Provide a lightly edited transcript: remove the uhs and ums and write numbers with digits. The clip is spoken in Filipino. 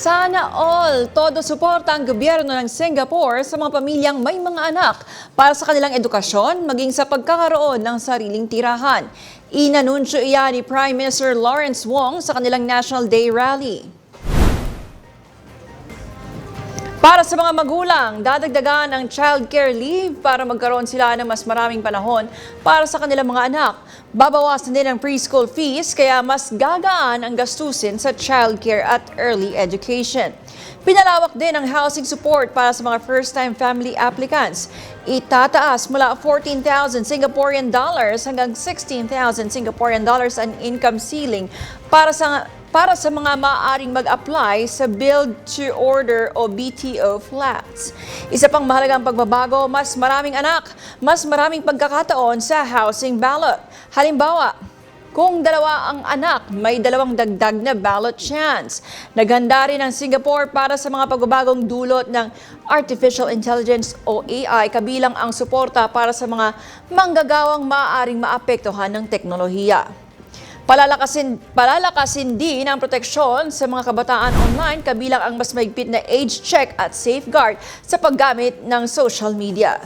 Sana all, todo suporta ang gobyerno ng Singapore sa mga pamilyang may mga anak para sa kanilang edukasyon maging sa pagkakaroon ng sariling tirahan. Inanunsyo iyan ni Prime Minister Lawrence Wong sa kanilang National Day Rally. Para sa mga magulang, dadagdagan ang child care leave para magkaroon sila ng mas maraming panahon para sa kanilang mga anak. Babawasan din ang preschool fees kaya mas gagaan ang gastusin sa child care at early education. Pinalawak din ang housing support para sa mga first-time family applicants. Itataas mula 14,000 Singaporean dollars hanggang 16,000 Singaporean dollars ang income ceiling para sa mga maaaring mag-apply sa Build-to-Order o BTO flats. Isa pang mahalagang pagbabago, mas maraming anak, mas maraming pagkakataon sa housing ballot. Halimbawa, kung dalawa ang anak, may dalawang dagdag na ballot chance. Naghanda rin ang Singapore para sa mga pagbabagong dulot ng Artificial Intelligence o AI, kabilang ang suporta para sa mga manggagawang maaaring maapektuhan ng teknolohiya. Palalakasin din ang proteksyon sa mga kabataan online, kabilang ang mas mahigpit na age check at safeguard sa paggamit ng social media.